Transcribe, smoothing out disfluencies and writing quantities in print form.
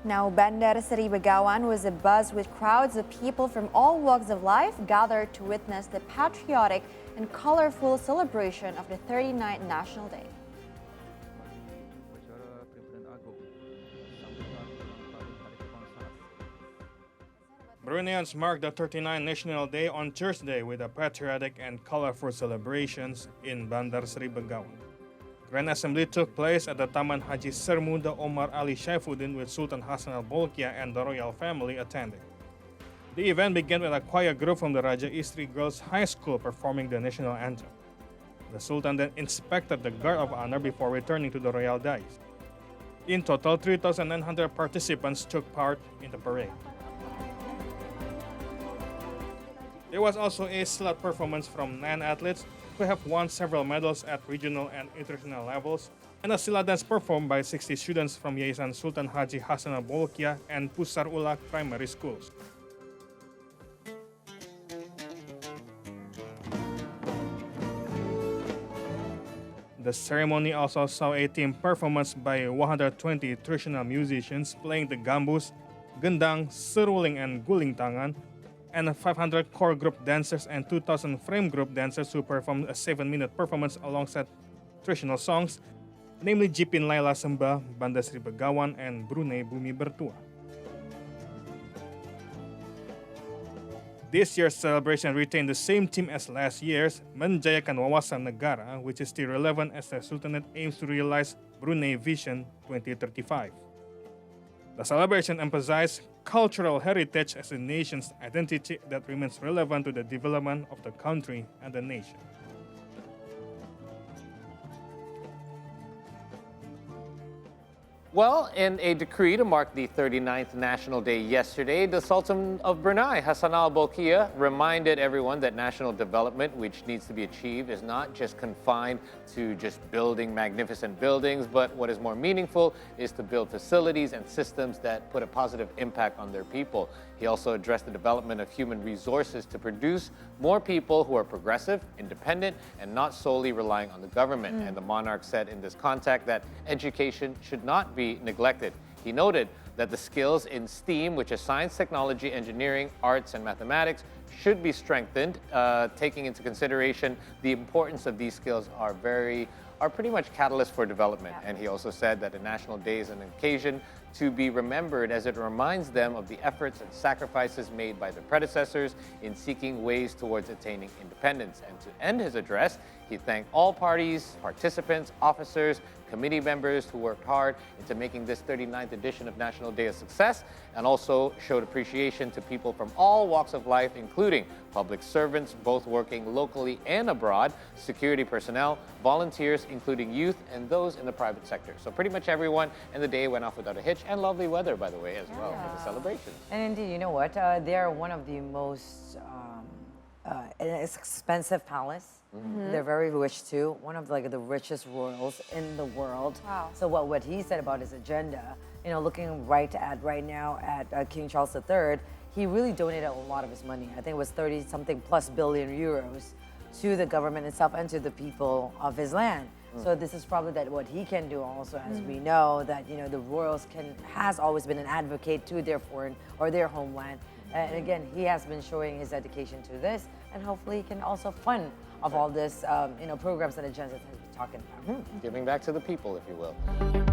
Now, Bandar Seri Begawan was abuzz with crowds of people from all walks of life gathered to witness the patriotic and colorful celebration of the 39th National Day. Bruneians marked the 39th National Day on Thursday with a patriotic and colorful celebrations in Bandar Seri Begawan. Grand Assembly took place at the Taman Haji Muda Omar Ali Saifuddien with Sultan Hassanal Bolkiah and the royal family attending. The event began with a choir group from the Raja Istri Girls High School performing the national anthem. The Sultan then inspected the guard of honor before returning to the royal dais. In total, 3,900 participants took part in the parade. There was also a silat performance from 9 athletes who have won several medals at regional and international levels, and a silat dance performed by 60 students from Yayasan Sultan Haji Hassanal Bolkiah and Pusar Ula primary schools. The ceremony also saw a team performance by 120 traditional musicians playing the gambus, gendang, seruling, and guling tangan, and 500 core group dancers and 2,000 frame group dancers who performed a 7-minute performance alongside traditional songs, namely Jipin Laila Sembah, Bandar Seri Begawan, and Brunei Bumi Bertua. This year's celebration retained the same theme as last year's, Menjayakan Wawasan Negara, which is still relevant as the Sultanate aims to realize Brunei Vision 2035. The celebration emphasized cultural heritage as a nation's identity that remains relevant to the development of the country and the nation. Well, in a decree to mark the 39th National Day yesterday, the Sultan of Brunei, Hassanal Bolkiah, reminded everyone that national development, which needs to be achieved, is not just confined to just building magnificent buildings, but what is more meaningful is to build facilities and systems that put a positive impact on their people. He also addressed the development of human resources to produce more people who are progressive, independent, and not solely relying on the government. And the monarch said in this context that education should not be neglected. He noted that the skills in STEAM, which is science, technology, engineering, arts, and mathematics, should be strengthened, taking into consideration the importance of these skills are pretty much catalysts for development. And he also said that the National Day is an occasion to be remembered as it reminds them of the efforts and sacrifices made by their predecessors in seeking ways towards attaining independence. And to end his address, he thanked all parties, participants, officers, committee members who worked hard into making this 39th edition of National Day a success, and also showed appreciation to people from all walks of life, including public servants, both working locally and abroad, security personnel, volunteers, including youth, and those in the private sector. So pretty much everyone, and the day went off without a hitch, and lovely weather, by the way, as well, for the celebration. And indeed, you know what? They're one of the most expensive palace. They're very rich too. One of the richest royals in the world. Wow. So what he said about his agenda, you know, looking right now at King Charles III, he really donated a lot of his money. I think it was 30-something plus billion euros to the government itself and to the people of his land. So this is probably what he can do also, as we know that, you know, the royals has always been an advocate to their foreign or their homeland. And again, he has been showing his dedication to this, and hopefully he can also fund of all this, you know, programs and agendas that he's talking about. Giving back to the people, if you will.